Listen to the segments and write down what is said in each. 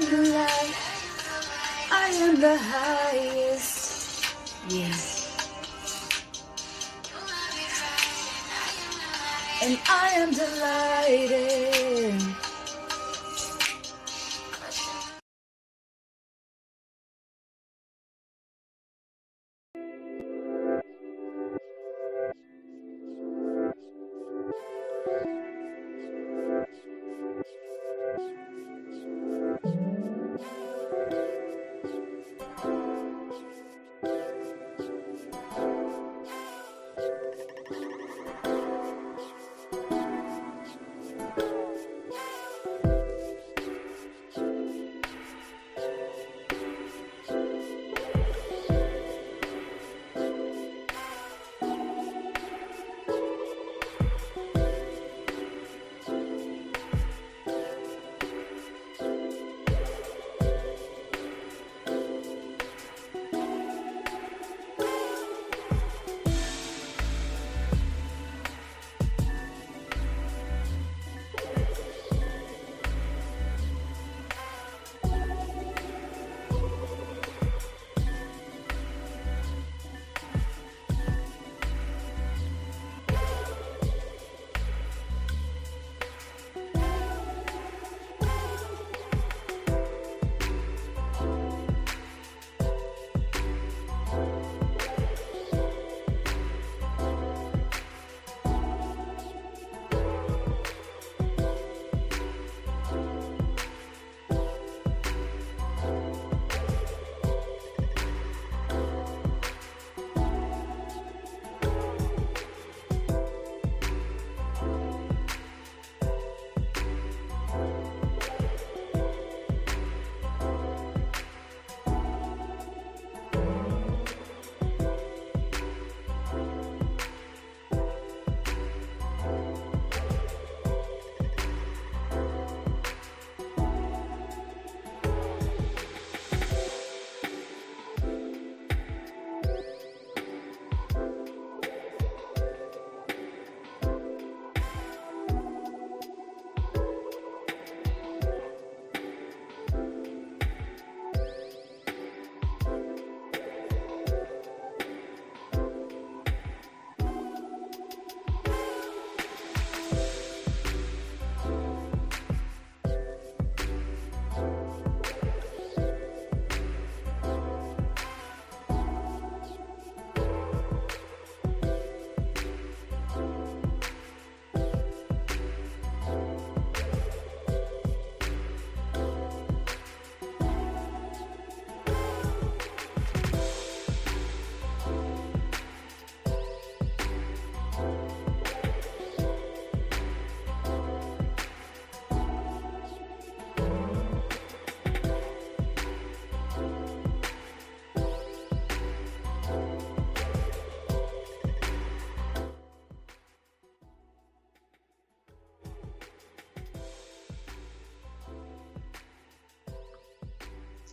am the light. I am the highest. Yes. And I am delighted.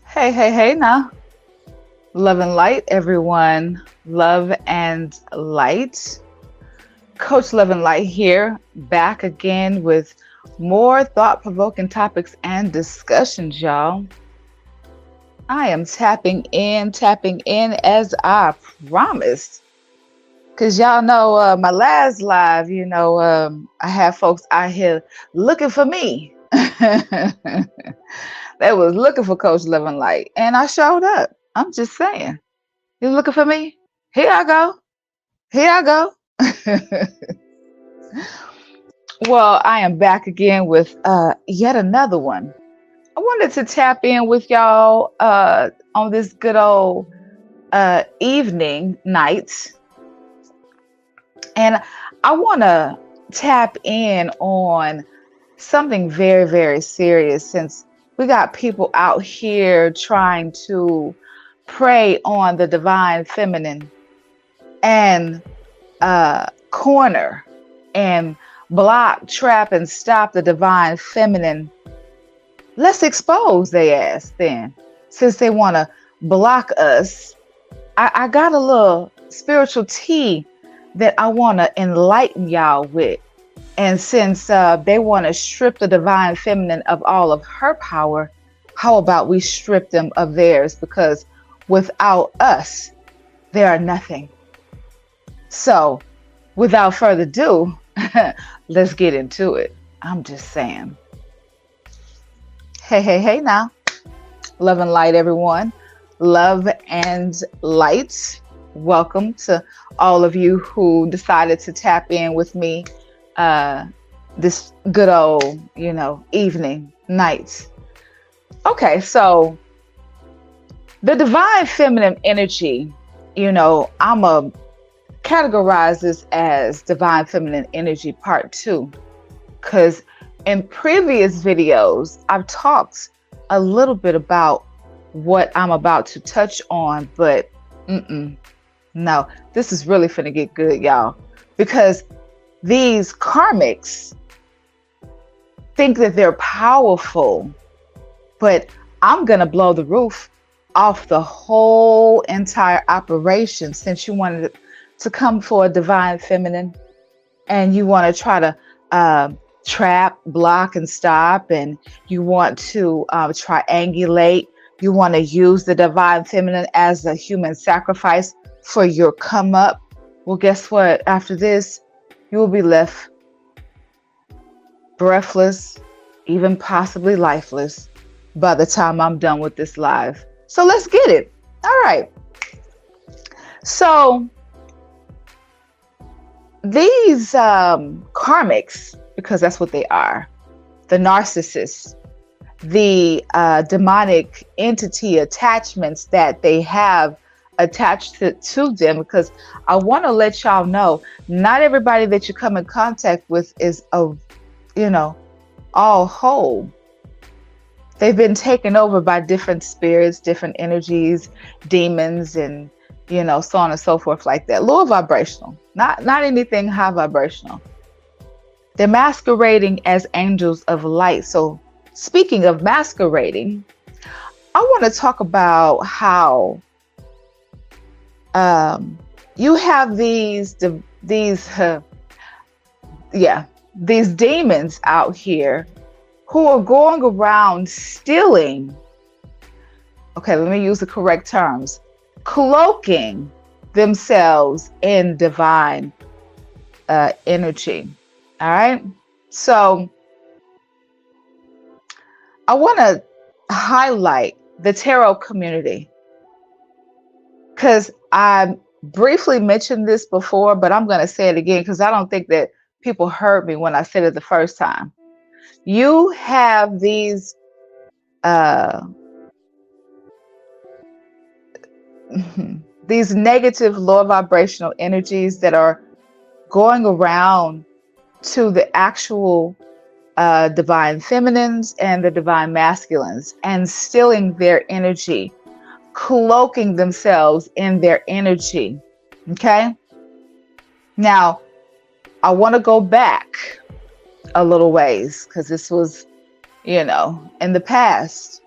Hey, hey, hey now. Love and light, everyone. Love and light. Coach Love and Light here, back again with more thought provoking topics and discussions, y'all. I am tapping in as I promised. Because y'all know my last live, I have folks out here looking for me. They was looking for Coach Love and Light, and I showed up. I'm just saying. You looking for me? Here I go. Here I go. Well, I am back again with yet another one. I wanted to tap in with y'all on this good old evening night. And I want to tap in on something very, very serious since we got people out here trying to prey on the divine feminine and corner and block, trap, and stop the divine feminine. Let's expose their ass then. Since they want to block us, I got a little spiritual tea that I want to enlighten y'all with. And since they want to strip the divine feminine of all of her power, How about we strip them of theirs? Because without us, they are nothing. So, without further ado, let's get into it. I'm just saying. Hey, hey, hey now. Love and light, everyone. Love and light. Welcome to all of you who decided to tap in with me this good old, evening, night. Okay, so the divine feminine energy, I'm a categorize this as divine feminine energy part 2, because in previous videos I've talked a little bit about what I'm about to touch on, but no, this is really finna get good, y'all, because these karmics think that they're powerful, but I'm gonna blow the roof off the whole entire operation. Since you wanted to come for a divine feminine and you want to try to trap, block, and stop, and you want to triangulate, you want to use the divine feminine as a human sacrifice for your come up, well, guess what? After this, you will be left breathless, even possibly lifeless by the time I'm done with this live. So let's get it. All right. So these karmics, because that's what they are, the narcissists, the demonic entity attachments that they have attached to them, because I want to let y'all know, not everybody that you come in contact with is all whole. They've been taken over by different spirits, different energies, demons, and so on and so forth, like that. Lower vibrational, not anything high vibrational. They're masquerading as angels of light. So speaking of masquerading, I want to talk about how you have these demons out here who are going around stealing. Okay, let me use the correct terms. Cloaking themselves in divine energy. All right. So I want to highlight the tarot community, because I briefly mentioned this before, but I'm going to say it again because I don't think that people heard me when I said it the first time. You have these these negative low vibrational energies that are going around to the actual divine feminines and the divine masculines and stealing their energy, cloaking themselves in their energy. Okay. Now, I want to go back a little ways, because this was, in the past.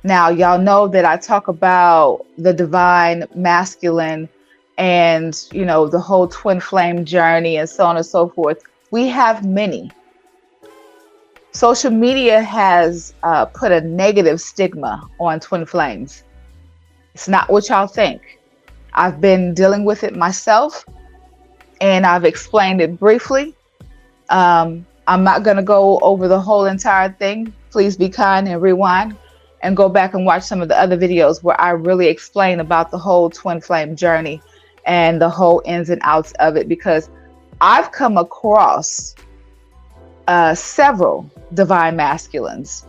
Now, y'all know that I talk about the divine masculine and, the whole twin flame journey and so on and so forth. We have many. Social media has put a negative stigma on twin flames. It's not what y'all think. I've been dealing with it myself, and I've explained it briefly. I'm not going to go over the whole entire thing. Please be kind and rewind and go back and watch some of the other videos where I really explain about the whole twin flame journey and the whole ins and outs of it, because I've come across several divine masculines,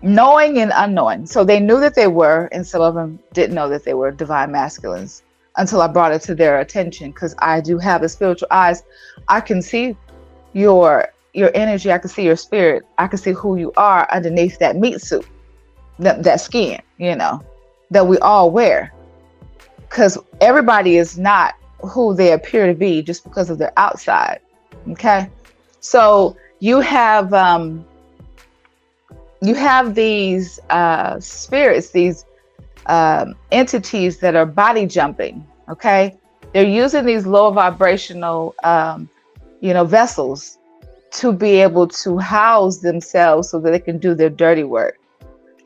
knowing and unknowing. So they knew that they were, and some of them didn't know that they were divine masculines until I brought it to their attention, because I do have the spiritual eyes. I can see your energy. I can see your spirit. I can see who you are underneath that meat suit, that skin, that we all wear. Because everybody is not who they appear to be just because of their outside. Okay. So you have these spirits, these entities that are body jumping. Okay. They're using these low vibrational, vessels to be able to house themselves so that they can do their dirty work.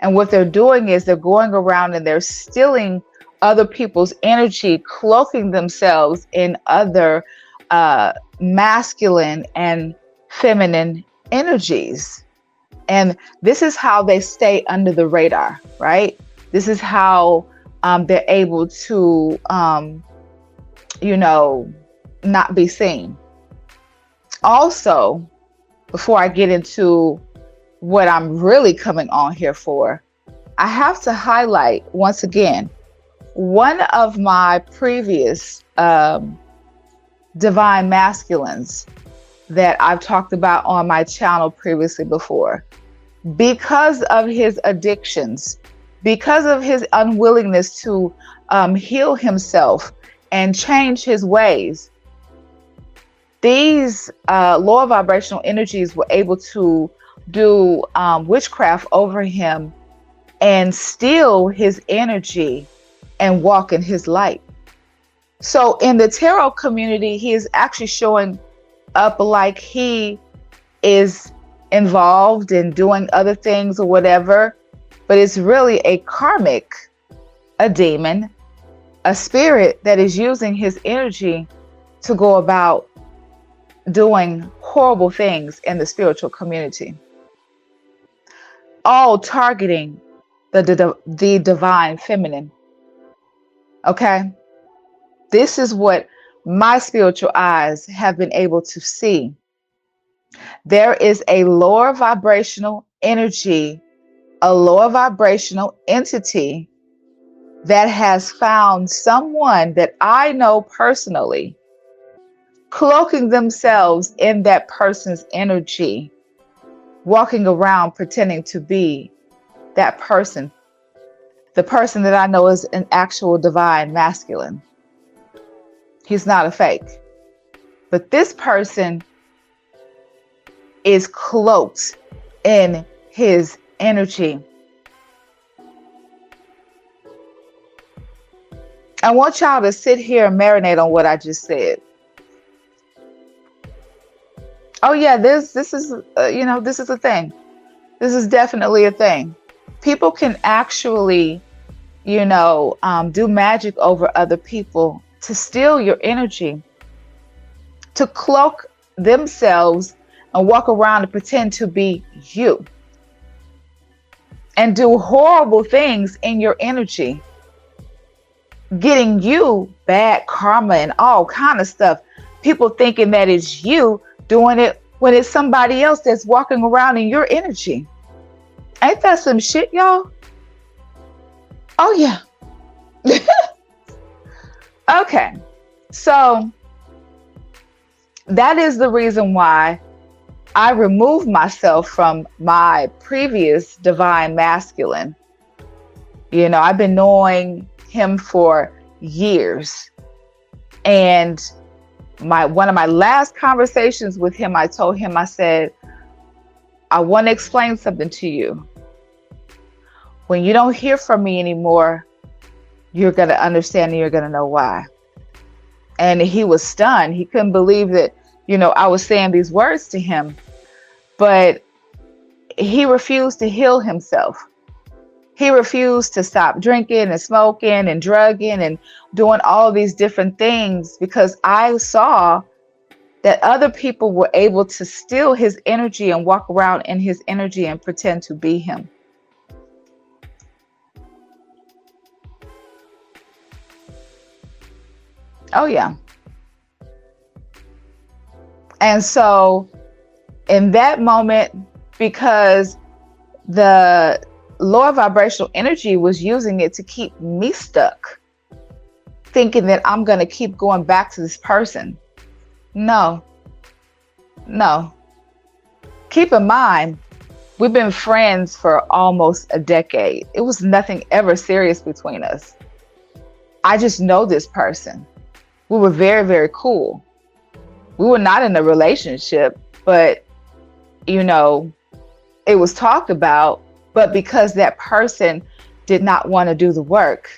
And what they're doing is they're going around and they're stealing other people's energy, cloaking themselves in other masculine and feminine energies. And this is how they stay under the radar, right? This is how they're able to, not be seen. Also, before I get into what I'm really coming on here for, I have to highlight once again, one of my previous divine masculines that I've talked about on my channel previously before. Because of his addictions, because of his unwillingness to heal himself and change his ways, these lower vibrational energies were able to do witchcraft over him and steal his energy and walk in his light. So in the tarot community, he is actually showing up like he is involved in doing other things or whatever, but it's really a karmic, a demon, a spirit that is using his energy to go about doing horrible things in the spiritual community, all targeting the divine feminine. Okay, this is what my spiritual eyes have been able to see. There is a lower vibrational energy, a lower vibrational entity that has found someone that I know personally, cloaking themselves in that person's energy, walking around pretending to be that person, the person that I know is an actual divine masculine. He's not a fake. But this person is cloaked in his energy. I want y'all to sit here and marinate on what I just said. Oh yeah, this is this is a thing. This is definitely a thing. People can actually, do magic over other people to steal your energy, to cloak themselves and walk around and pretend to be you, and do horrible things in your energy, getting you bad karma and all kind of stuff. People thinking that it's you doing it when it's somebody else that's walking around in your energy. Ain't that some shit, y'all? Oh yeah. Okay, so that is the reason why I removed myself from my previous divine masculine. I've been knowing him for years, and one of my last conversations with him, I told him, I said, I want to explain something to you. When you don't hear from me anymore, you're going to understand and you're going to know why. And he was stunned. He couldn't believe that, I was saying these words to him, but he refused to heal himself. He refused to stop drinking and smoking and drugging and doing all these different things, because I saw that other people were able to steal his energy and walk around in his energy and pretend to be him. Oh yeah. And so in that moment, because the lower vibrational energy was using it to keep me stuck, thinking that I'm going to keep going back to this person. No. Keep in mind, we've been friends for almost a decade. It was nothing ever serious between us. I just know this person. We were very, very cool. We were not in a relationship, but, it was talked about. But because that person did not want to do the work,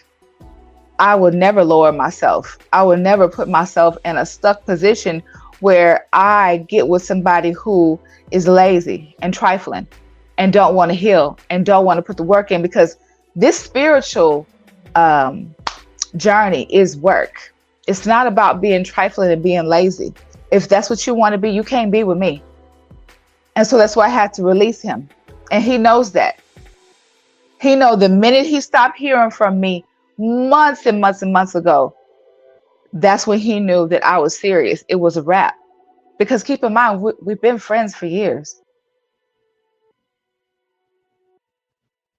I would never lower myself. I would never put myself in a stuck position where I get with somebody who is lazy and trifling and don't want to heal and don't want to put the work in, because this spiritual um, journey is work. It's not about being trifling and being lazy. If that's what you want to be, you can't be with me. And so that's why I had to release him. And he knows that. He knows the minute he stopped hearing from me months and months and months ago, that's when he knew that I was serious. It was a wrap. Because keep in mind, we've been friends for years.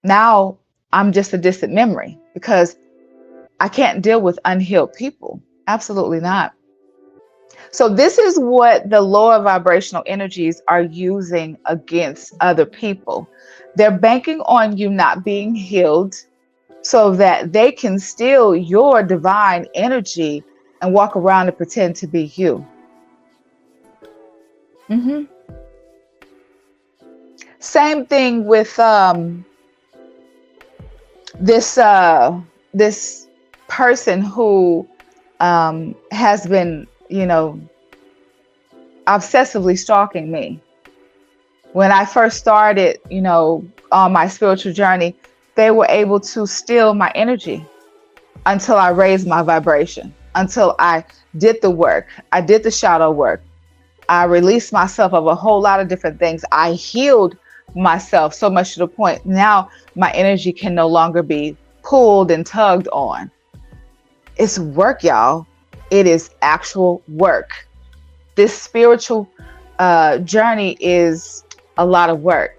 Now I'm just a distant memory because I can't deal with unhealed people. Absolutely not. So this is what the lower vibrational energies are using against other people. They're banking on you not being healed so that they can steal your divine energy and walk around and pretend to be you. Same thing with this person who has been, obsessively stalking me. When I first started, on my spiritual journey, they were able to steal my energy until I raised my vibration, until I did the work. I did the shadow work. I released myself of a whole lot of different things. I healed myself so much to the point now my energy can no longer be pulled and tugged on. It's work, y'all. It is actual work. This spiritual journey is a lot of work.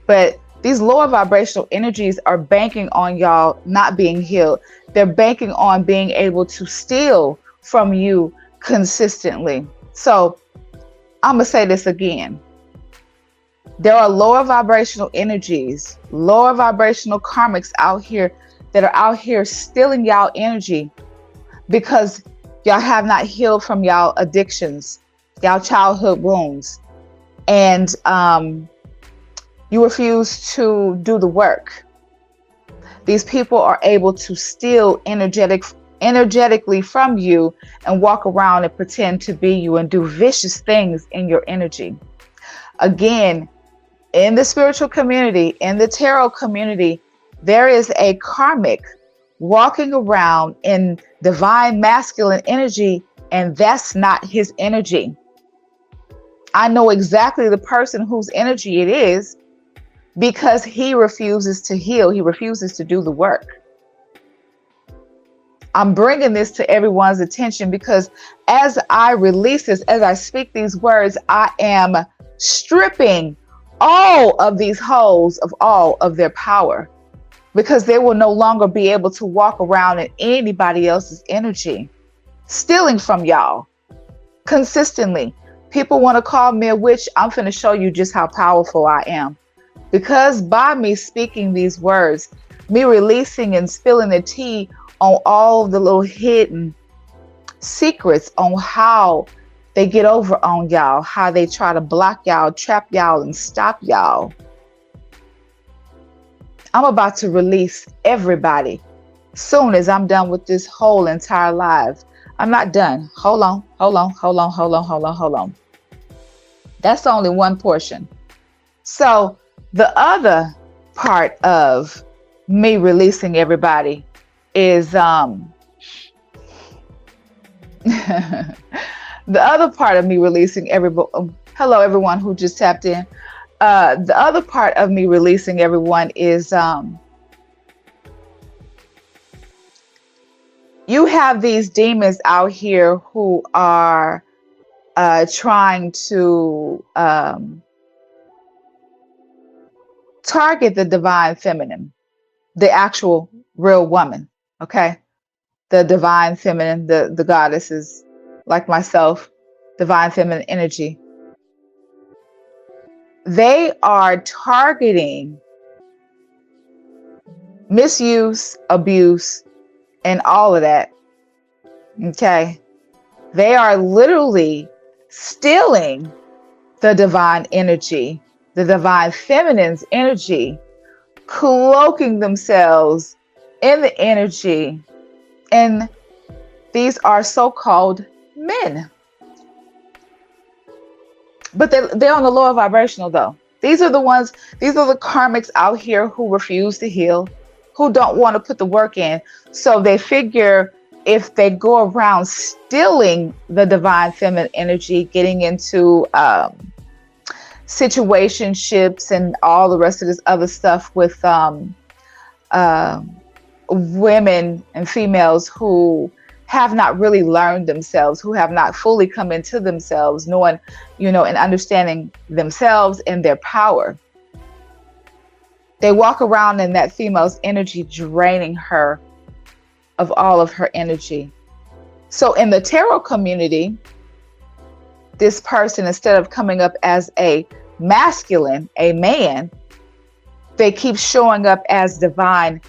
But these lower vibrational energies are banking on y'all not being healed. They're banking on being able to steal from you consistently. So I'm going to say this again. There are lower vibrational energies, lower vibrational karmics out here that are out here stealing y'all energy because y'all have not healed from y'all addictions, y'all childhood wounds, and you refuse to do the work. These people are able to steal energetically from you and walk around and pretend to be you and do vicious things in your energy. Again, in the spiritual community, in the tarot community, there is a karmic walking around in divine masculine energy, and that's not his energy. I know exactly the person whose energy it is because he refuses to heal. He refuses to do the work. I'm bringing this to everyone's attention because as I release this, as I speak these words, I am stripping all of these holes of all of their power, because they will no longer be able to walk around in anybody else's energy, stealing from y'all consistently. People want to call me a witch. I'm finna show you just how powerful I am. Because by me speaking these words, me releasing and spilling the tea on all the little hidden secrets on how they get over on y'all, how they try to block y'all, trap y'all, and stop y'all. I'm about to release everybody soon as I'm done with this whole entire live. I'm not done. Hold on. That's only one portion. So the other part of me releasing everybody is the other part of me releasing everybody. Hello, everyone who just tapped in. The other part of me releasing everyone is you have these demons out here who are trying to target the divine feminine, the actual real woman, okay? The divine feminine, the goddesses like myself, divine feminine energy. They are targeting misuse, abuse, and all of that, okay? They are literally stealing the divine energy, the divine feminine's energy, cloaking themselves in the energy. And these are so-called men. but they're on the lower vibrational though. These are the karmics out here who refuse to heal, who don't want to put the work in. So they figure if they go around stealing the divine feminine energy, getting into situationships and all the rest of this other stuff with uh, women and females who have not really learned themselves, who have not fully come into themselves, knowing, and understanding themselves and their power. They walk around in that female's energy, draining her of all of her energy. So in the tarot community, this person, instead of coming up as a masculine, a man, they keep showing up as divine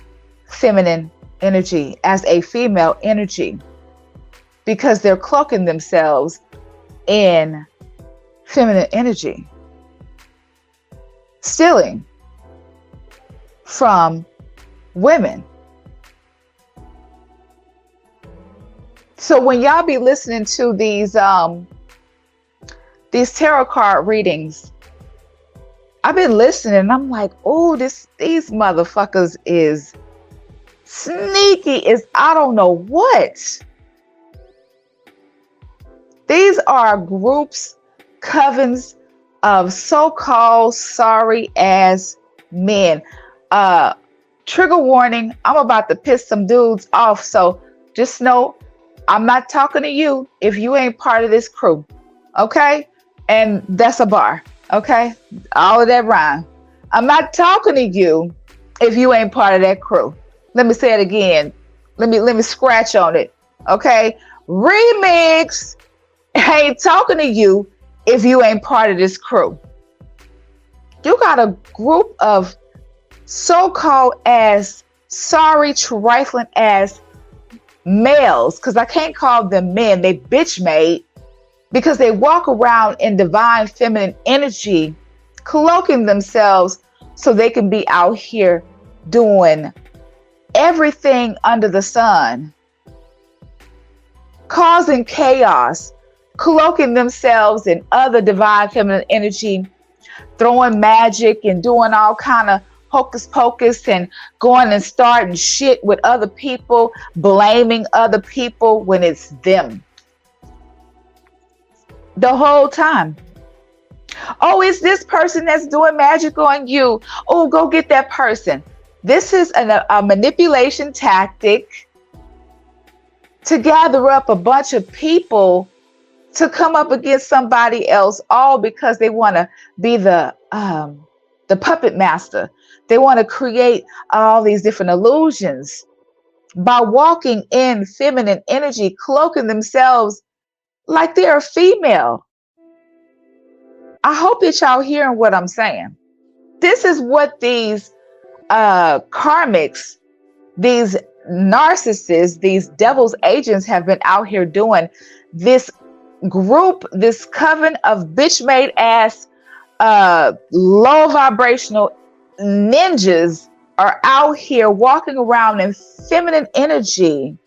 feminine energy, as a female energy, because they're cloaking themselves in feminine energy, stealing from women. So when y'all be listening to these tarot card readings, I've been listening and I'm like, oh, these motherfuckers is sneaky as I don't know what. These are groups, covens of so-called sorry ass men. Trigger warning, I'm about to piss some dudes off. So just know I'm not talking to you if you ain't part of this crew. Okay? And that's a bar. Okay? All of that rhyme. I'm not talking to you if you ain't part of that crew. Let me say it again. Let me scratch on it. Okay? Remix. I ain't talking to you if you ain't part of this crew. You got a group of so-called as sorry, trifling ass males, because I can't call them men. They bitch made, because they walk around in divine feminine energy, cloaking themselves so they can be out here doing everything under the sun, causing chaos, cloaking themselves in other divine feminine energy, throwing magic and doing all kind of hocus pocus and going and starting shit with other people, blaming other people when it's them. The whole time. Oh, it's this person that's doing magic on you. Oh, go get that person. This is a manipulation tactic to gather up a bunch of people to come up against somebody else, all because they want to be the puppet master. They want to create all these different illusions by walking in feminine energy, cloaking themselves like they're a female. I hope that y'all hearing what I'm saying. This is what these karmics, these narcissists, these devil's agents have been out here doing. This group, this coven of bitch made ass low vibrational ninjas are out here walking around in feminine energy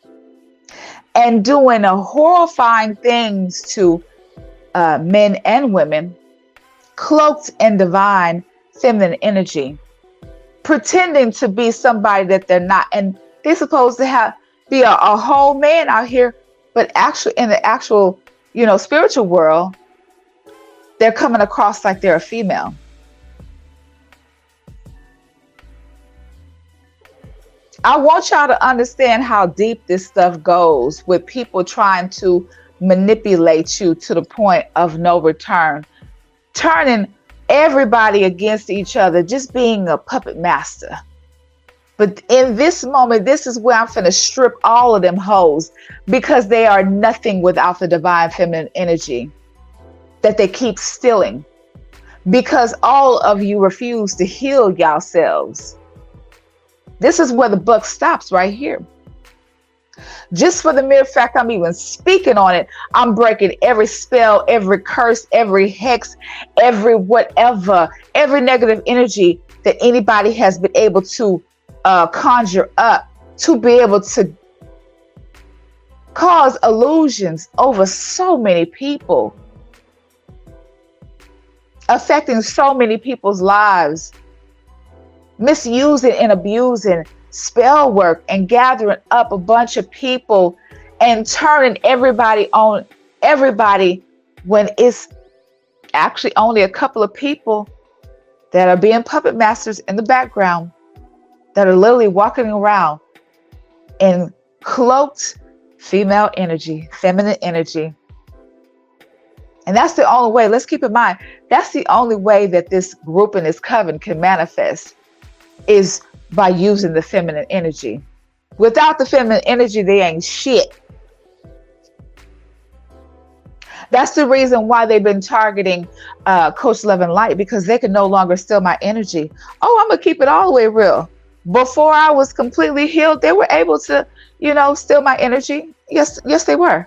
and doing horrifying things to men and women, cloaked in divine feminine energy, pretending to be somebody that they're not. And they're supposed to be a whole man out here, but actually in the actual, spiritual world, they're coming across like they're a female. I want y'all to understand how deep this stuff goes with people trying to manipulate you to the point of no return, turning everybody against each other, just being a puppet master. But in this moment, this is where I'm finna strip all of them hoes, because they are nothing without the divine feminine energy that they keep stealing, because all of you refuse to heal yourselves. This is where the buck stops right here. Just for the mere fact I'm even speaking on it, I'm breaking every spell, every curse, every hex, every whatever, every negative energy that anybody has been able to conjure up to be able to cause illusions over so many people. affecting so many people's lives, misusing and abusing spell work and gathering up a bunch of people and turning everybody on everybody when it's actually only a couple of people that are being puppet masters in the background that are literally walking around in cloaked female energy, feminine energy. And that's the only way, let's keep in mind, that's the only way that this group and this coven can manifest, is by using the feminine energy. Without the feminine energy, they ain't shit. That's the reason why they've been targeting Coach Love and Light, because they can no longer steal my energy. Oh, I'm going to keep it all the way real. Before I was completely healed, they were able to, steal my energy. Yes, they were.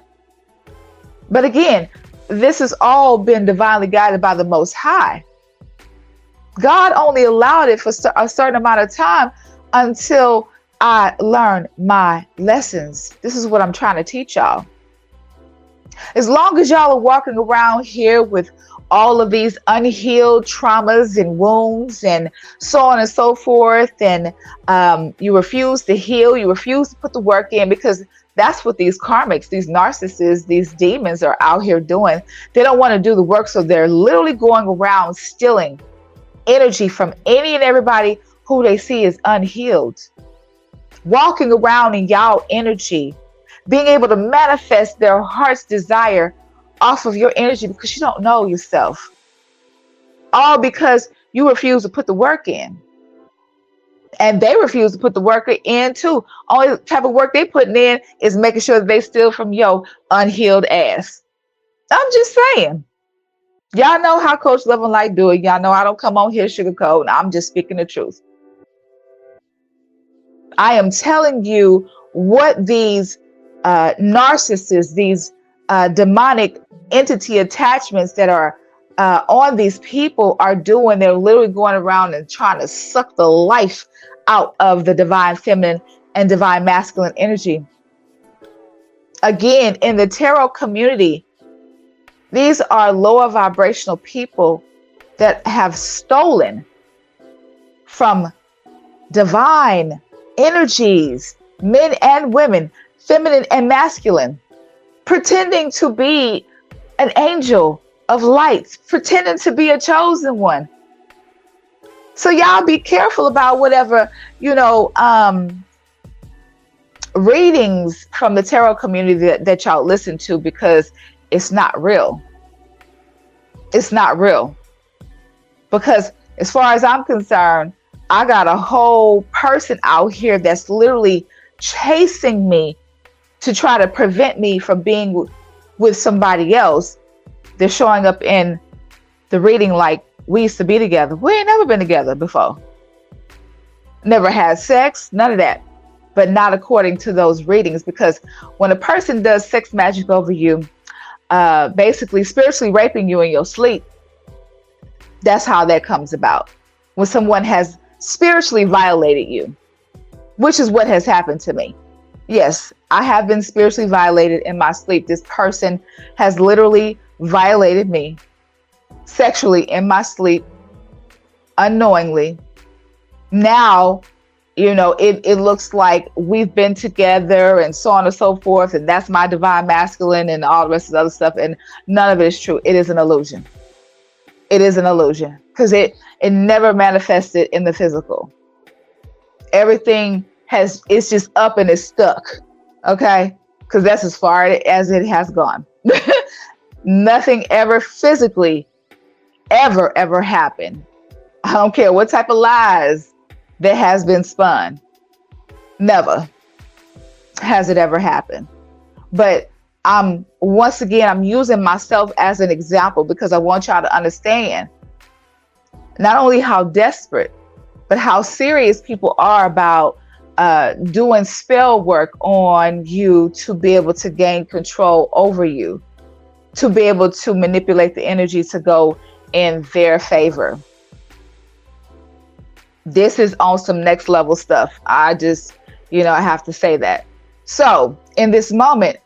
But again, this has all been divinely guided by the Most High. God only allowed it for a certain amount of time until I learned my lessons. This is what I'm trying to teach y'all. As long as y'all are walking around here with all of these unhealed traumas and wounds and so on and so forth, and you refuse to heal, you refuse to put the work in, because that's what these karmics, these narcissists, these demons are out here doing. They don't want to do the work, so they're literally going around stealing energy from any and everybody who they see is unhealed. Walking around in y'all energy, being able to manifest their heart's desire off of your energy because you don't know yourself. All because you refuse to put the work in. And they refuse to put the work in too. Only type of work they putting in is making sure that they steal from your unhealed ass. I'm just saying. Y'all know how Coach Love and Light do it. Y'all know I don't come on here sugarcoat. I'm just speaking the truth. I am telling you what these narcissists, these demonic entity attachments that are on these people are doing. They're literally going around and trying to suck the life out of the divine feminine and divine masculine energy. Again, in the tarot community, these are lower vibrational people that have stolen from divine energies, men and women, feminine and masculine, pretending to be an angel of light, pretending to be a chosen one. So y'all be careful about whatever, readings from the tarot community that y'all listen to, because it's not real. It's not real. Because as far as I'm concerned, I got a whole person out here that's literally chasing me to try to prevent me from being with somebody else. They're showing up in the reading like we used to be together. We ain't never been together before. Never had sex, none of that. But not according to those readings, because when a person does sex magic over you, basically spiritually raping you in your sleep, that's how that comes about. When someone has spiritually violated you, which is what has happened to me. Yes, I have been spiritually violated in my sleep. This person has literally violated me sexually in my sleep, unknowingly. Now, it looks like we've been together and so on and so forth, and that's my divine masculine and all the rest of the other stuff, and none of it is true. It is an illusion. It is an illusion, because it never manifested in the physical. Everything it's just up and it's stuck, okay? Because that's as far as it has gone. Nothing ever physically ever happened. I don't care what type of lies that has been spun. Never has it ever happened. But once again, I'm using myself as an example because I want y'all to understand not only how desperate, but how serious people are about doing spell work on you to be able to gain control over you, to be able to manipulate the energy to go in their favor. This is on some next level stuff. I just, I have to say that. So in this moment,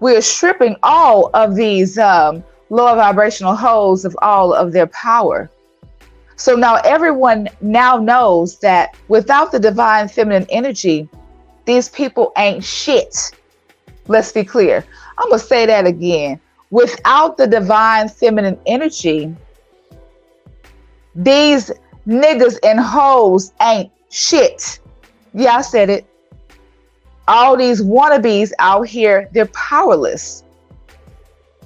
we're stripping all of these lower vibrational holes of all of their power. So now everyone now knows that without the divine feminine energy, these people ain't shit. Let's be clear. I'm going to say that again. Without the divine feminine energy, these niggas and hoes ain't shit. Yeah, I said it. All these wannabes out here, they're powerless.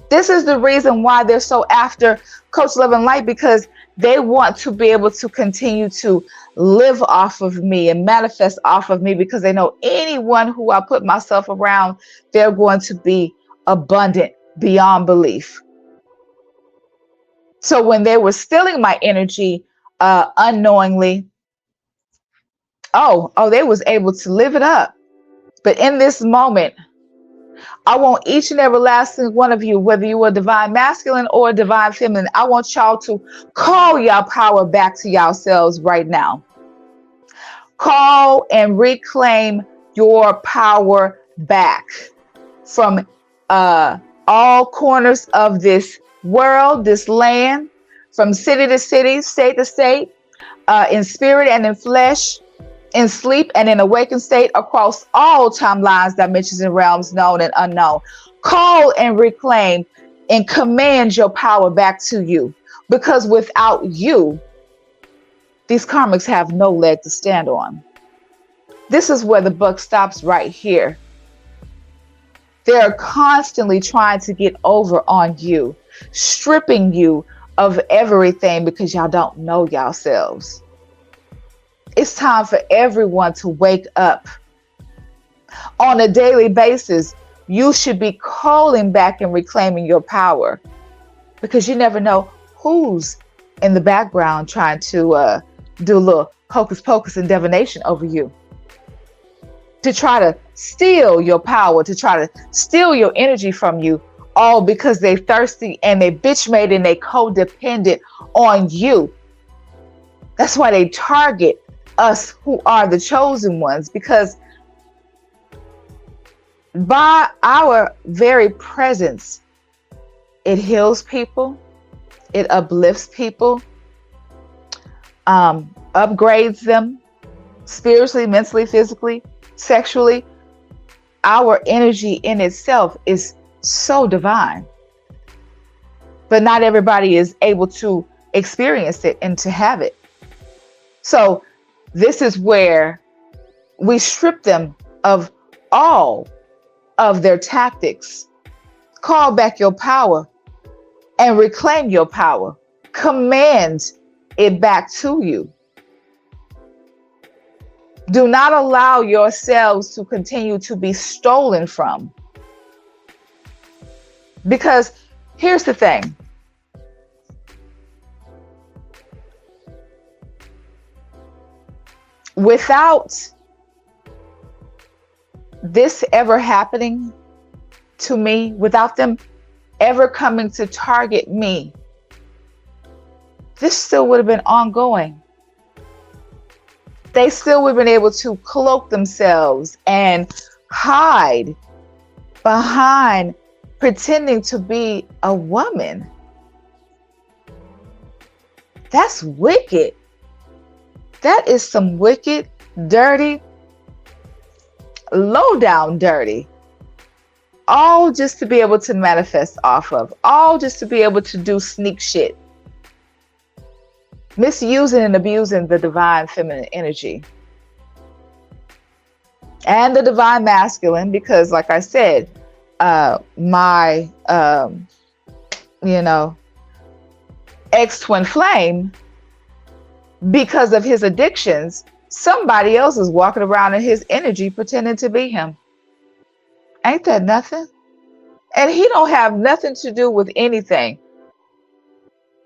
This is the reason why they're so after Coach Love and Light, because they want to be able to continue to live off of me and manifest off of me, because they know anyone who I put myself around, they're going to be abundant beyond belief. So when they were stealing my energy unknowingly, they was able to live it up. But in this moment, I want each and every last one of you, whether you are divine masculine or divine feminine, I want y'all to call y'all power back to yourselves right now. Call and reclaim your power back from all corners of this world, this land, from city to city, state to state, in spirit and in flesh, in sleep and in awakened state, across all timelines, dimensions, and realms known and unknown. Call and reclaim and command your power back to you, because without you, these karmics have no leg to stand on. This is where the buck stops, right here. They're constantly trying to get over on you, stripping you of everything because y'all don't know yourselves. It's time for everyone to wake up. On a daily basis, you should be calling back and reclaiming your power, because you never know who's in the background trying to do a little hocus pocus and divination over you, to try to steal your power, to try to steal your energy from you, all because they thirsty and they bitch made and they codependent on you. That's why they target us who are the chosen ones, because by our very presence, it heals people, it uplifts people, upgrades them spiritually, mentally, physically, sexually. Our energy in itself is so divine, but not everybody is able to experience it and to have it. So this is where we strip them of all of their tactics. Call back your power and reclaim your power. Command it back to you. Do not allow yourselves to continue to be stolen from. Because here's the thing. Without this ever happening to me, without them ever coming to target me, this still would have been ongoing. They still would have been able to cloak themselves and hide behind pretending to be a woman. That's wicked. That is some wicked, dirty, low down dirty. All just to be able to manifest off of. All just to be able to do sneak shit. Misusing and abusing the divine feminine energy. And the divine masculine, because like I said, my ex-twin flame, because of his addictions, somebody else is walking around in his energy pretending to be him. Ain't that nothing? And he don't have nothing to do with anything.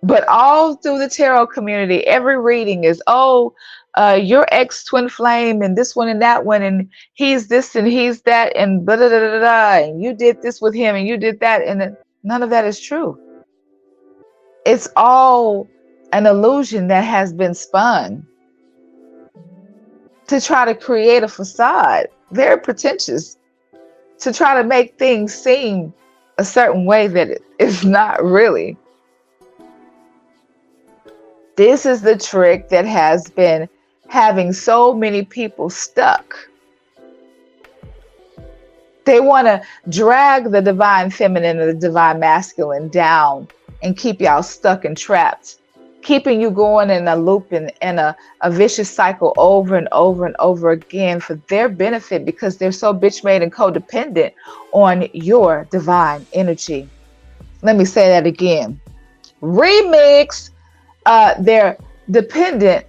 But all through the tarot community, every reading is, your ex-twin flame and this one and that one, and he's this and he's that, and blah, blah, blah, blah, blah, and you did this with him and you did that, and none of that is true. It's all an illusion that has been spun to try to create a facade, very pretentious, to try to make things seem a certain way that it's not really. This is the trick that has been having so many people stuck. They want to drag the divine feminine and the divine masculine down and keep y'all stuck and trapped, keeping you going in a loop and in a vicious cycle over and over and over again for their benefit, because they're so bitch made and codependent on your divine energy. Let me say that again. Remix. They're dependent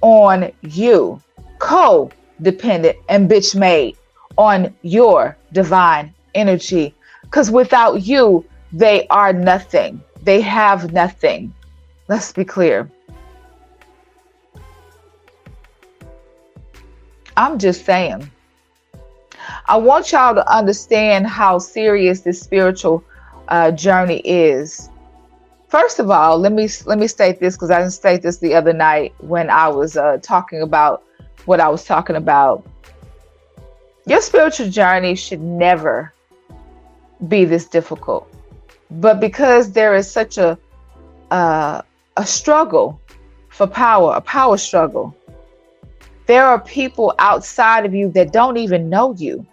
on you, codependent and bitch made on your divine energy, because without you, they are nothing. They have nothing. Let's be clear. I'm just saying. I want y'all to understand how serious this spiritual journey is. First of all, let me state this, because I didn't state this the other night when I was talking about what I was talking about. Your spiritual journey should never be this difficult, but because there is such a struggle for power, a power struggle, there are people outside of you that don't even know you,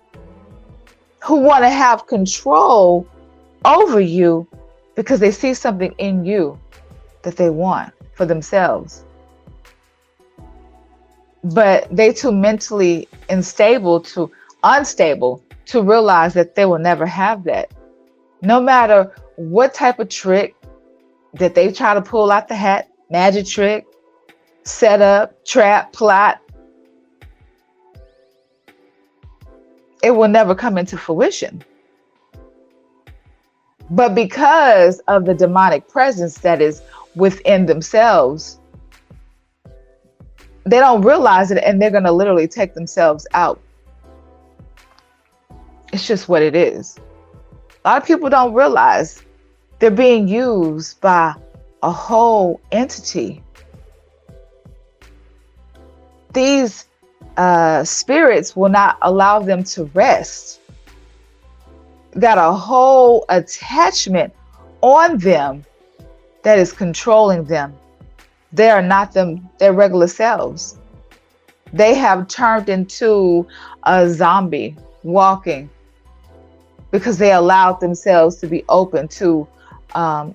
who want to have control over you because they see something in you that they want for themselves. But they too mentally unstable to realize that they will never have that. No matter what type of trick that they try to pull out the hat, magic trick, set up, trap, plot, it will never come into fruition. But because of the demonic presence that is within themselves, they don't realize it, and they're going to literally take themselves out. It's just what it is. A lot of people don't realize they're being used by a whole entity. These spirits will not allow them to rest. Got a whole attachment on them that is controlling them. They are not their regular selves. They have turned into a zombie walking because they allowed themselves to be open to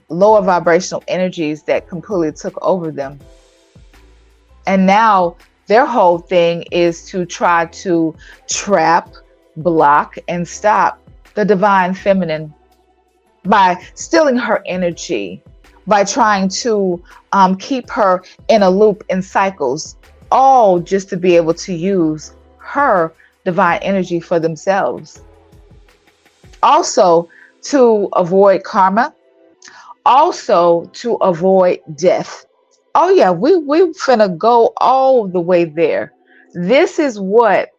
lower vibrational energies that completely took over them. And now their whole thing is to try to trap, block, and stop the divine feminine by stealing her energy, by trying to keep her in a loop in cycles, all just to be able to use her divine energy for themselves. Also to avoid karma, also to avoid death. Oh yeah, we finna go all the way there. This is what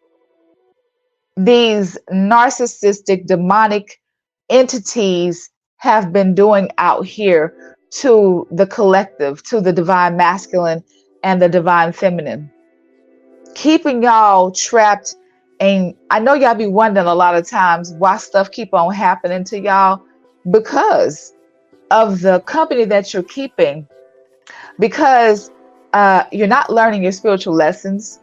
these narcissistic demonic entities have been doing out here to the collective, to the divine masculine and the divine feminine, keeping y'all trapped. And I know y'all be wondering a lot of times why stuff keep on happening to y'all, because of the company that you're keeping, because you're not learning your spiritual lessons.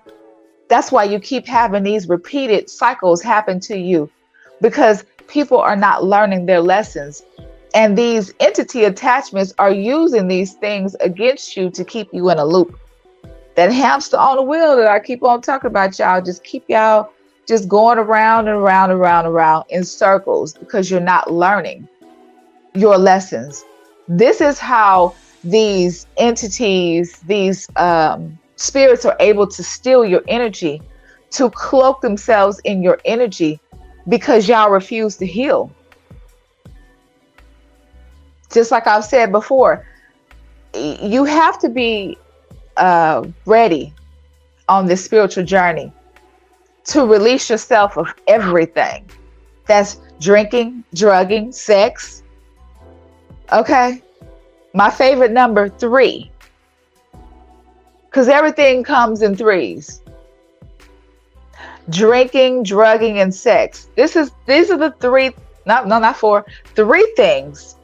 That's why you keep having these repeated cycles happen to you, because people are not learning their lessons. And these entity attachments are using these things against you to keep you in a loop. That hamster on the wheel that I keep on talking about, y'all, just keep y'all just going around and around and around and around in circles because you're not learning your lessons. This is how these entities, these spirits are able to steal your energy, to cloak themselves in your energy because y'all refuse to heal. Just like I've said before, you have to be ready on this spiritual journey to release yourself of everything. That's drinking, drugging, sex. Okay? My favorite number, 3. Because everything comes in 3s. Drinking, drugging, and sex. These are the 3 not four, three things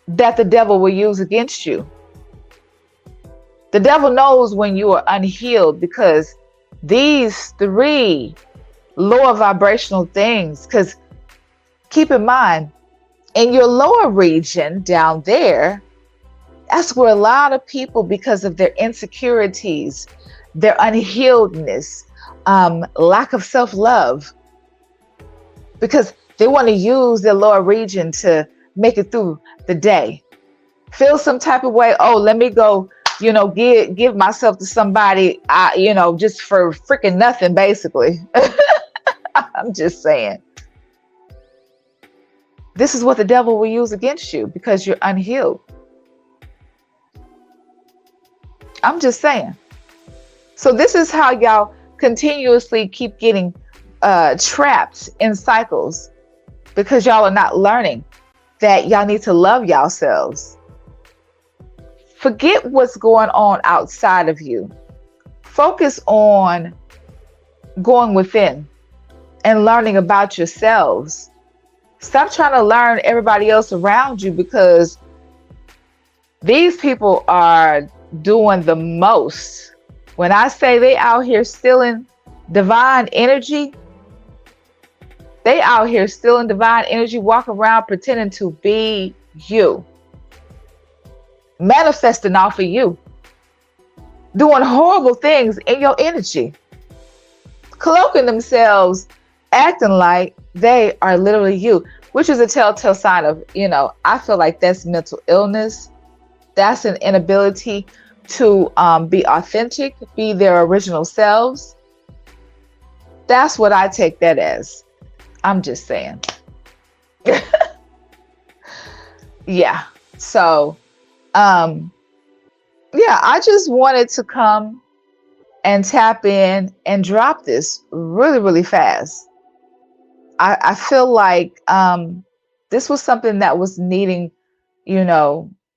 that the devil will use against you. The devil knows when you are unhealed because these three lower vibrational things, because keep in mind, in your lower region down there, that's where a lot of people, because of their insecurities, their unhealedness, lack of self-love, because they want to use their lower region to make it through the day. Feel some type of way. Oh, let me go, give myself to somebody, just for freaking nothing, basically. I'm just saying. This is what the devil will use against you because you're unhealed. I'm just saying. So this is how y'all continuously keep getting trapped in cycles, because y'all are not learning that y'all need to love yourselves. Forget what's going on outside of you. Focus on going within and learning about yourselves. Stop trying to learn everybody else around you, because these people are doing the most. When I say they out here stealing divine energy, they out here stealing divine energy, walking around pretending to be you, manifesting off of you, doing horrible things in your energy, cloaking themselves, acting like they are literally you, which is a telltale sign of, I feel like that's mental illness. That's an inability to be authentic, be their original selves. That's what I take that as. I'm just saying. Yeah. So, I just wanted to come and tap in and drop this really, really fast. I feel like this was something that was needing,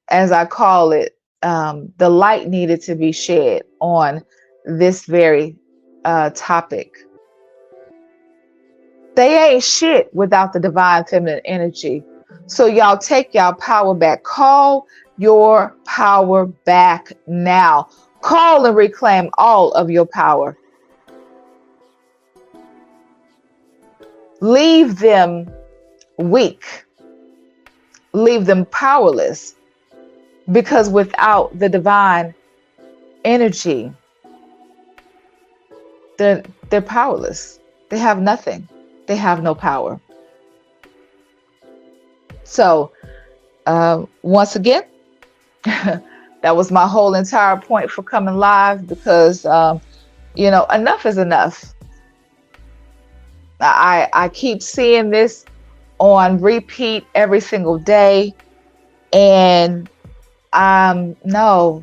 as I call it, the light needed to be shed on this very topic. They ain't shit without the divine feminine energy. So y'all take y'all power back. Call your power back now. Call and reclaim all of your power. Leave them weak. Leave them powerless. Because without the divine energy, they're powerless. They have nothing. They have no power. So, once again, that was my whole entire point for coming live, because, enough is enough. I keep seeing this on repeat every single day. And no,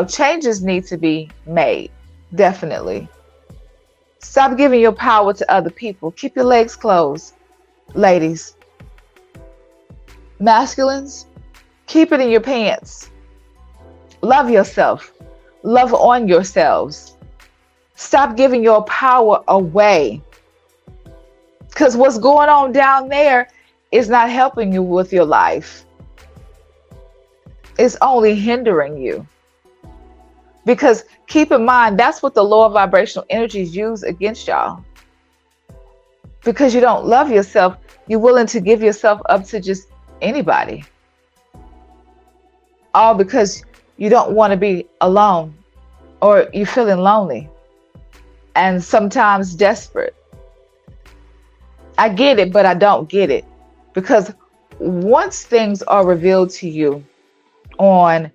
changes need to be made. Definitely. Stop giving your power to other people. Keep your legs closed, ladies. Masculines, keep it in your pants. Love yourself. Love on yourselves. Stop giving your power away. Because what's going on down there is not helping you with your life. It's only hindering you. Because keep in mind, that's what the lower vibrational energies use against y'all. Because you don't love yourself, you're willing to give yourself up to just anybody. All because you don't want to be alone, or you're feeling lonely and sometimes desperate. I get it, but I don't get it. Because once things are revealed to you on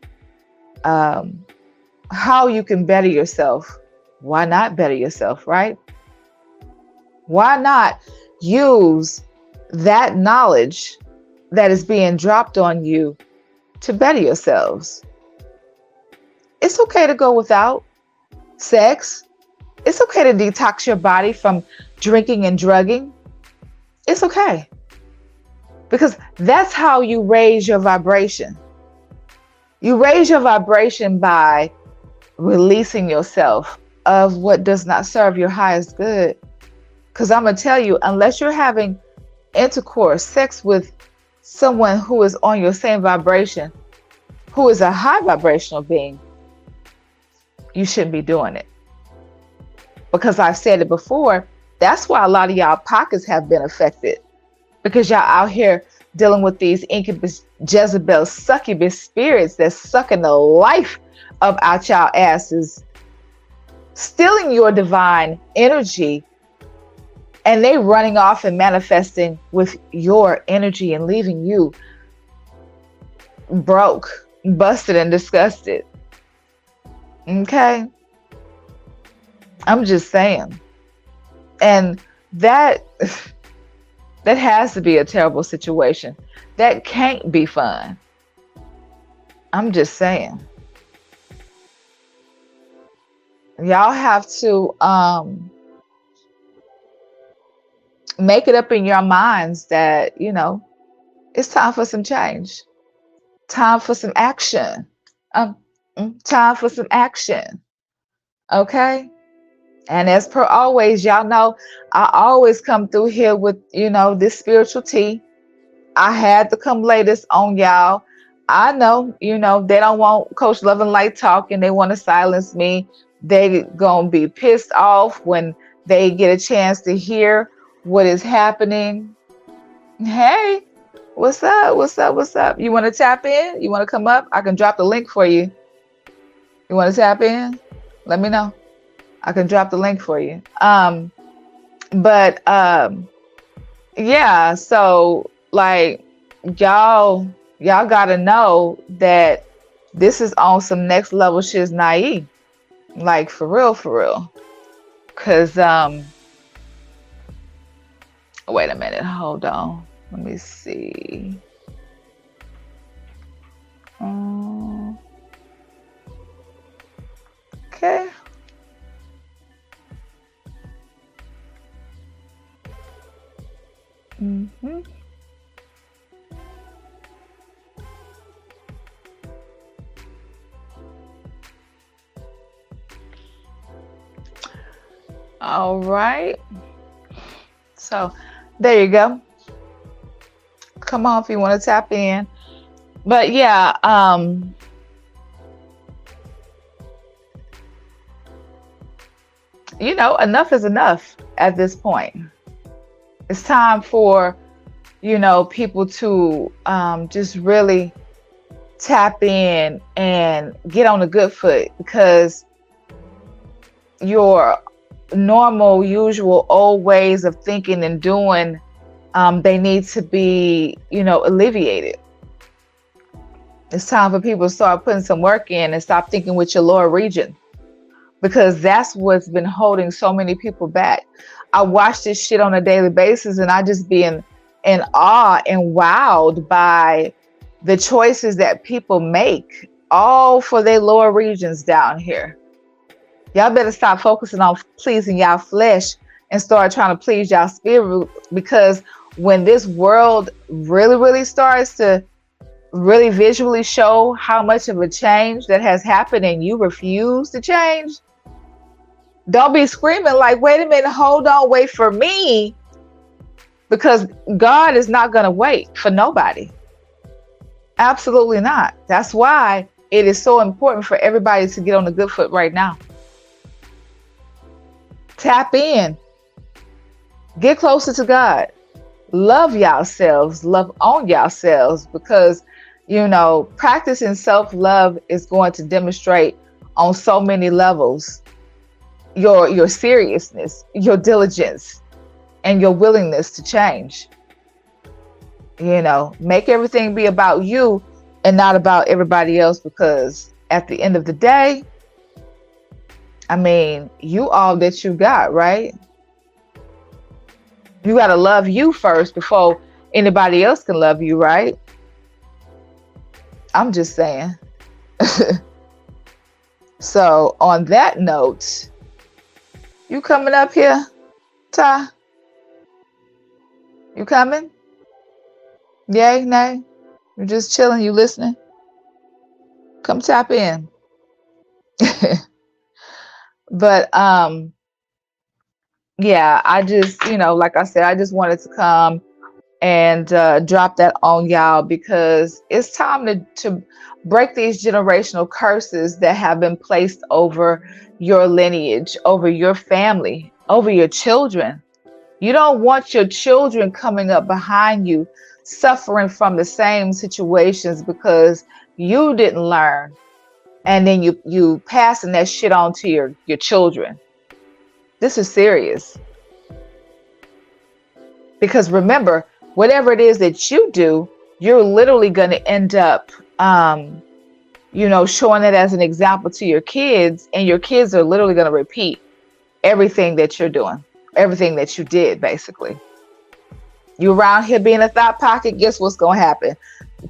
how you can better yourself, why not better yourself, right? Why not use that knowledge that is being dropped on you to better yourselves? It's okay to go without sex. It's okay to detox your body from drinking and drugging. It's okay. Because that's how you raise your vibration. You raise your vibration by releasing yourself of what does not serve your highest good. Because I'm going to tell you, unless you're having intercourse, sex with someone who is on your same vibration, who is a high vibrational being, you shouldn't be doing it. Because I've said it before, that's why a lot of y'all pockets have been affected. Because y'all out here dealing with these incubus, Jezebel, succubus spirits that's sucking the life of out y'all asses, stealing your divine energy, and they running off and manifesting with your energy and leaving you broke, busted, and disgusted. Okay? I'm just saying. And that has to be a terrible situation. That can't be fun. I'm just saying. Y'all have to make it up in your minds that, it's time for some change. Time for some action. Time for some action. Okay? And as per always, y'all know, I always come through here with, this spiritual tea. I had to come lay this on y'all. I know, they don't want Coach Love and Light talk and they want to silence me. They gonna be pissed off when they get a chance to hear what is happening. Hey, what's up? What's up? What's up? You want to tap in? You want to come up? I can drop the link for you. You want to tap in? Let me know. I can drop the link for you. Yeah, so like y'all gotta know that this is on some next level shiz naive. Like for real, for real. Cause wait a minute, hold on. Let me see. Okay. Mm-hmm. All right. So there you go. Come on if you want to tap in. But yeah, enough is enough at this point. It's time for, people to just really tap in and get on a good foot, because your normal, usual, old ways of thinking and doing, they need to be, alleviated. It's time for people to start putting some work in and stop thinking with your lower region, because that's what's been holding so many people back. I watch this shit on a daily basis and I just be in awe and wowed by the choices that people make, all for their lower regions down here. Y'all better stop focusing on pleasing y'all flesh and start trying to please y'all spirit, because when this world really, really starts to really visually show how much of a change that has happened and you refuse to change, don't be screaming like, wait a minute, hold on, wait for me. Because God is not going to wait for nobody. Absolutely not. That's why it is so important for everybody to get on the good foot right now. Tap in. Get closer to God. Love yourselves. Love on yourselves. Because, practicing self-love is going to demonstrate on so many levels your seriousness, your diligence, and your willingness to change. Make everything be about you and not about everybody else, because at the end of the day, you all that you got, right? You got to love you first before anybody else can love you, right? I'm just saying. So on that note, you coming up here, Ty? You coming? Yay, nay? You just chilling, you listening? Come tap in. But yeah, I just, like I said, I just wanted to come and drop that on y'all because it's time to break these generational curses that have been placed over your lineage, over your family, over your children. You don't want your children coming up behind you suffering from the same situations because you didn't learn, and then you passing that shit on to your children. This is serious. Because remember, whatever it is that you do, you're literally going to end up, showing it as an example to your kids, and your kids are literally going to repeat everything that you're doing, everything that you did, basically. You around here being a thought pocket, guess what's going to happen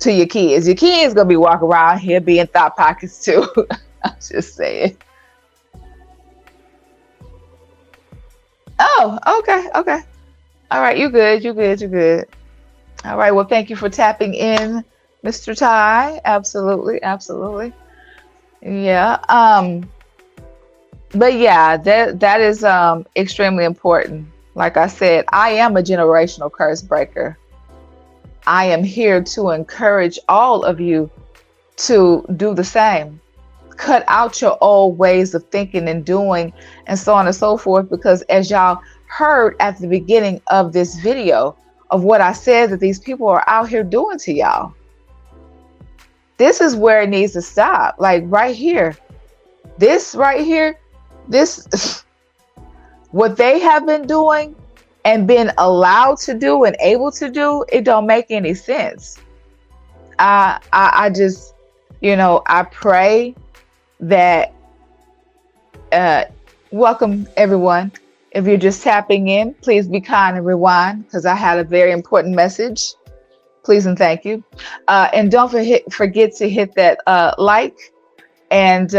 to your kids? Your kids going to be walking around here being thought pockets too. I'm just saying. Oh, okay. All right, you good. All right, well, thank you for tapping in, Mr. Ty. Absolutely. Yeah. But yeah, that is extremely important. Like I said, I am a generational curse breaker. I am here to encourage all of you to do the same. Cut out your old ways of thinking and doing and so on and so forth, because as y'all heard at the beginning of this video of what I said that these people are out here doing to y'all. This is where it needs to stop. Like right here. This right here, this what they have been doing and been allowed to do and able to do, it don't make any sense. I just, I pray that welcome everyone. If you're just tapping in, please be kind and rewind because I had a very important message. Please and thank you. And don't forget to hit that like and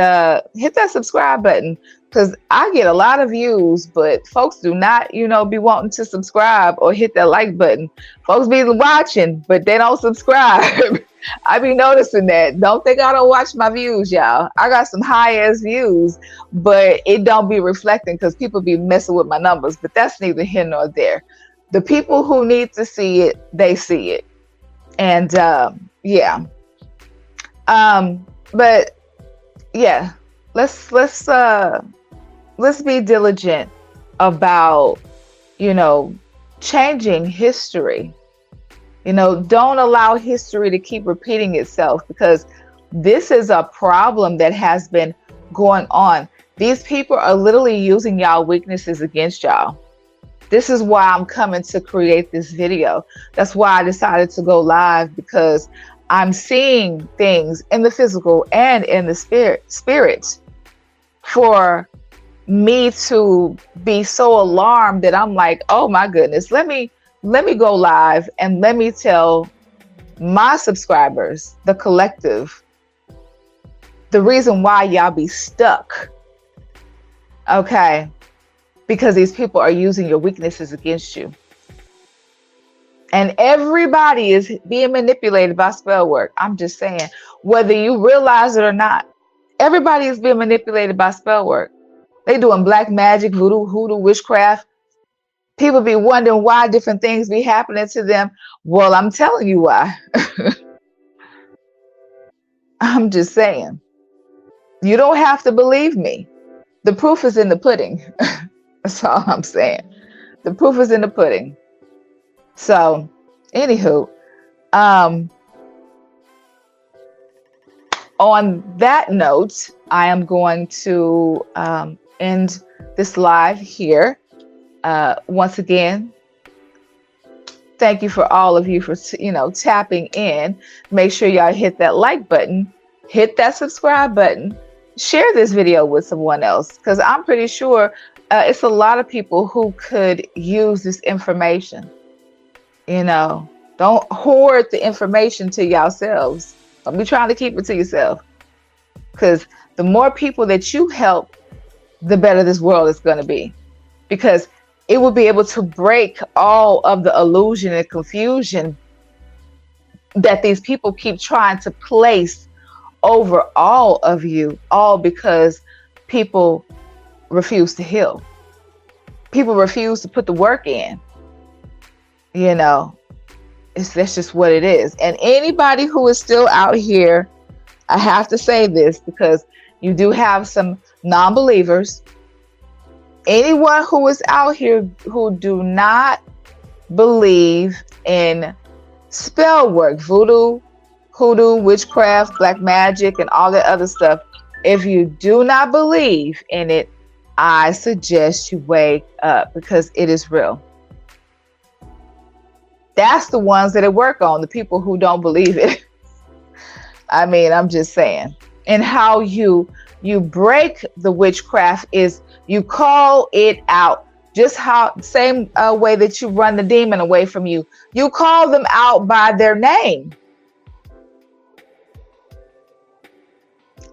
hit that subscribe button, because I get a lot of views, but folks do not, be wanting to subscribe or hit that like button. Folks be watching, but they don't subscribe. I be noticing that. Don't think I don't watch my views, y'all. I got some high ass views, but it don't be reflecting because people be messing with my numbers. But that's neither here nor there. The people who need to see it, they see it. And yeah. But yeah, let's be diligent about, changing history. Don't allow history to keep repeating itself, because this is a problem that has been going on. These people are literally using y'all weaknesses against y'all. This is why I'm coming to create this video. That's why I decided to go live, because I'm seeing things in the physical and in the spirit for me to be so alarmed that I'm like, oh my goodness, let me go live and let me tell my subscribers, the collective, the reason why y'all be stuck. Okay. Because these people are using your weaknesses against you. And everybody is being manipulated by spell work. I'm just saying, whether you realize it or not, everybody is being manipulated by spell work. They doing black magic, voodoo, hoodoo, witchcraft. People be wondering why different things be happening to them. Well, I'm telling you why. I'm just saying. You don't have to believe me. The proof is in the pudding. That's all I'm saying. The proof is in the pudding. So, anywho, on that note, I am going to end this live here. Once again, thank you for all of you for, tapping in. Make sure y'all hit that like button, hit that subscribe button, share this video with someone else, because I'm pretty sure it's a lot of people who could use this information. Don't hoard the information to yourselves. Don't be trying to keep it to yourself, because the more people that you help, the better this world is going to be, because it will be able to break all of the illusion and confusion that these people keep trying to place over all of you, all because people refuse to heal. People refuse to put the work in. That's just what it is. And anybody who is still out here, I have to say this because you do have some non-believers. Anyone who is out here who do not believe in spell work, voodoo, hoodoo, witchcraft, black magic, and all that other stuff, if you do not believe in it, I suggest you wake up because it is real. That's the ones that it work on, the people who don't believe it. I mean, I'm just saying. And how you break the witchcraft is you call it out. Just how same way that you run the demon away from you. You call them out by their name.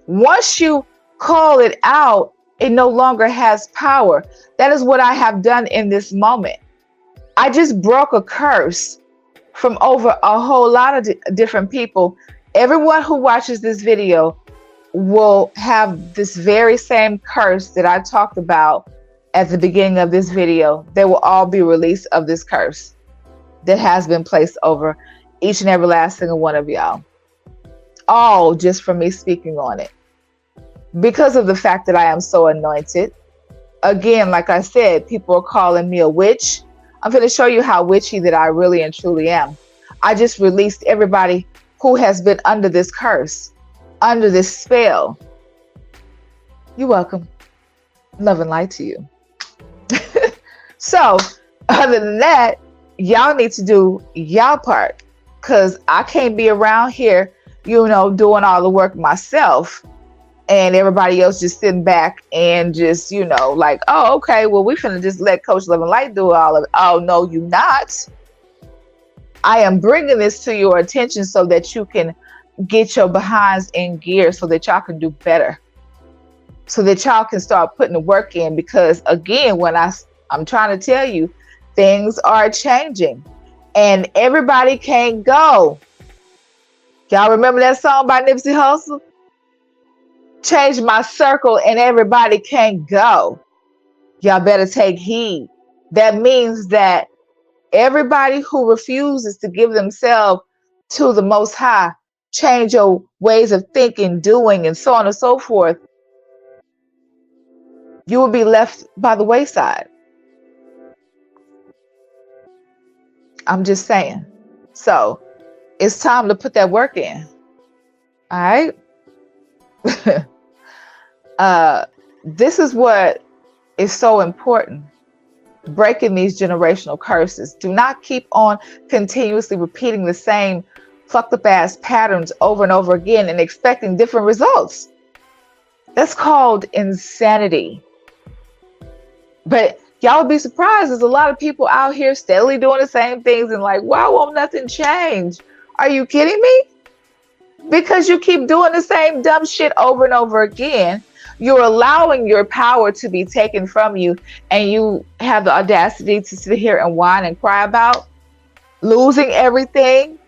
Once you call it out, it no longer has power. That is what I have done in this moment. I just broke a curse from over a whole lot of different people. Everyone who watches this video will have this very same curse that I talked about at the beginning of this video. They will all be released of this curse that has been placed over each and every last single one of y'all. All just from me speaking on it. Because of the fact that I am so anointed. Again, like I said, people are calling me a witch. I'm going to show you how witchy that I really and truly am. I just released everybody who has been under this curse, under this spell. You're welcome. Love and light to you. So, other than that, y'all need to do y'all part, because I can't be around here, doing all the work myself and everybody else just sitting back and just, like, oh, okay, well, we finna just let Coach Love and Light do all of it. Oh, no, you not. I am bringing this to your attention so that you can get your behinds in gear, so that y'all can do better, so that y'all can start putting the work in. Because again, when I'm trying to tell you, things are changing and everybody can't go. Y'all remember that song by Nipsey Hussle? Change my circle and everybody can't go. Y'all better take heed. That means that everybody who refuses to give themselves to the Most High, change your ways of thinking, doing, and so on and so forth, you will be left by the wayside. I'm just saying. So it's time to put that work in. All right. This is what is so important. Breaking these generational curses. Do not keep on continuously repeating the same fucked up ass patterns over and over again and expecting different results. That's called insanity. But y'all would be surprised. There's a lot of people out here steadily doing the same things and like, why won't nothing change? Are you kidding me? Because you keep doing the same dumb shit over and over again. You're allowing your power to be taken from you, and you have the audacity to sit here and whine and cry about losing everything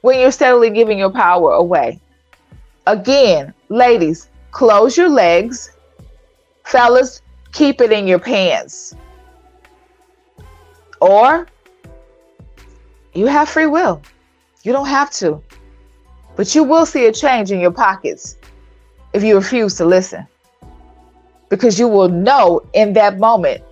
when you're steadily giving your power away. Again, ladies, close your legs. Fellas, keep it in your pants. Or you have free will. You don't have to. But you will see a change in your pockets if you refuse to listen. Because you will know in that moment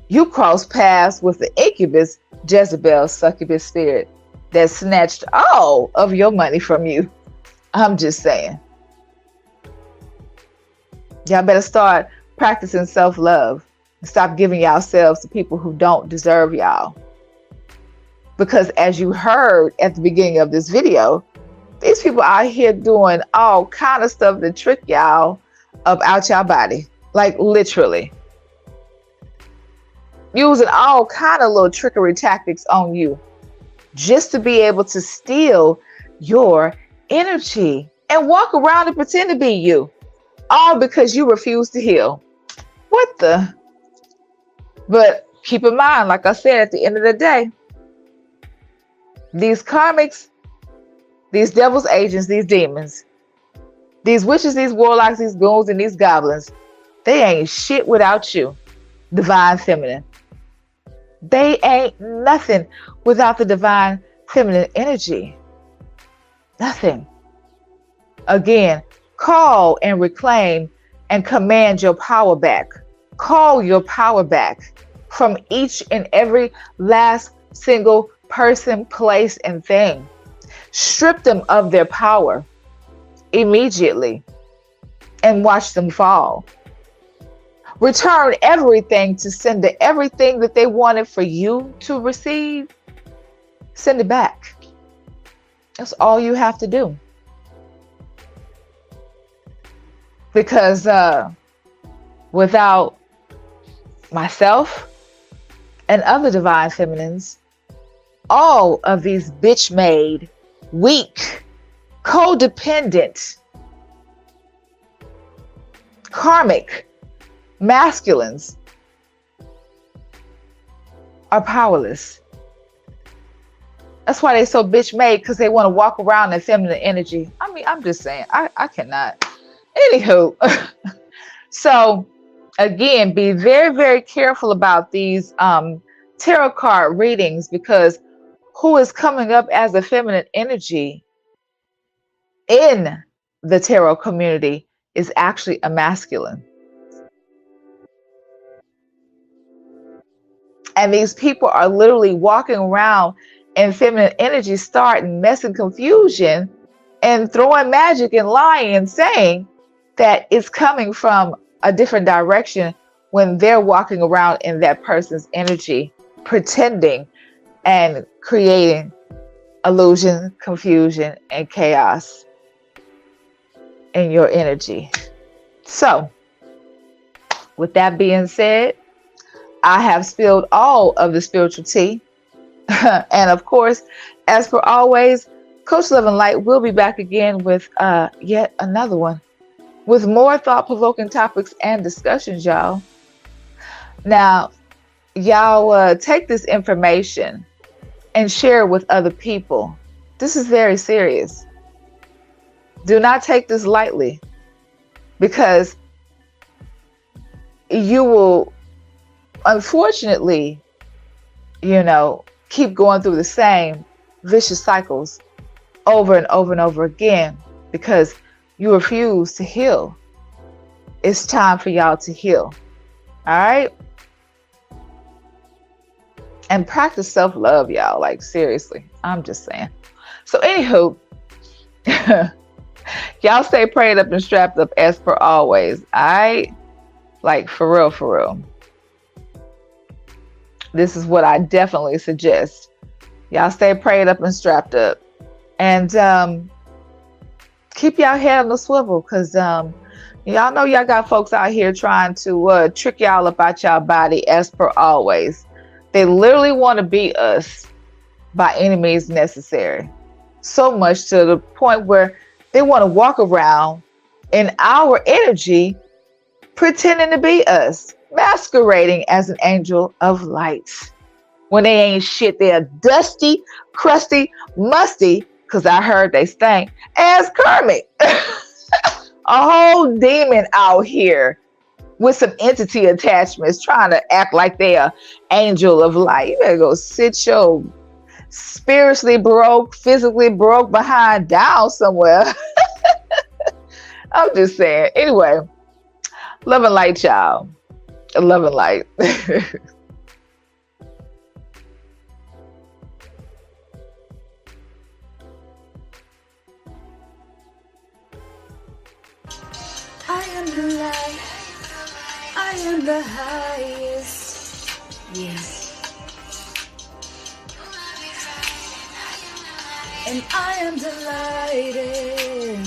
you cross paths with the incubus, Jezebel, succubus spirit that snatched all of your money from you. I'm just saying. Y'all better start practicing self-love and stop giving yourselves to people who don't deserve y'all. Because as you heard at the beginning of this video, these people out here doing all kind of stuff to trick y'all up out your body. Like literally. Using all kind of little trickery tactics on you just to be able to steal your energy and walk around and pretend to be you. All because you refuse to heal. What the? But keep in mind, like I said, at the end of the day, these karmics, these devil's agents, these demons, these witches, these warlocks, these ghouls, and these goblins, they ain't shit without you, divine feminine. They ain't nothing without the divine feminine energy. Nothing. Again, call and reclaim and command your power back. Call your power back from each and every last single person, place, and thing. Strip them of their power immediately and watch them fall. Return everything to sender. Everything that they wanted for you to receive, send it back. That's all you have to do. Because without myself and other divine feminines, all of these bitch-made, weak, codependent, karmic masculines are powerless. That's why they're so bitch-made, because they want to walk around in feminine energy. I mean, I'm just saying, I cannot. Anywho, so again, be very, very careful about these tarot card readings, because who is coming up as a feminine energy in the tarot community is actually a masculine. And these people are literally walking around in feminine energy, starting mess and confusion and throwing magic and lying and saying that it's coming from a different direction when they're walking around in that person's energy, pretending and creating illusion, confusion, and chaos in your energy. So, with that being said, I have spilled all of the spiritual tea. And of course, as per always, Coach Love and Light will be back again with yet another one, with more thought-provoking topics and discussions, y'all. Now, y'all take this information and share it with other people. This is very serious. Do not take this lightly, because you will, unfortunately, keep going through the same vicious cycles over and over and over again, because you refuse to heal. It's time for y'all to heal. All right? And practice self-love, y'all. Like, seriously. I'm just saying. So, anywho, y'all stay prayed up and strapped up as per always. All right? Like, for real, for real. This is what I definitely suggest. Y'all stay prayed up and strapped up. And keep y'all head on the swivel, because y'all know y'all got folks out here trying to trick y'all about y'all body as per always. They literally want to beat us by any means necessary. So much to the point where they want to walk around in our energy pretending to be us, masquerading as an angel of light. When they ain't shit, they're dusty, crusty, musty, because I heard they stink, as Kermit. A whole demon out here with some entity attachments trying to act like they're angel of light. You better go sit your spiritually broke, physically broke behind down somewhere. I'm just saying. Anyway, love and light, y'all. Love and light. I am the light. I am the highest. Yes. And I am delighted.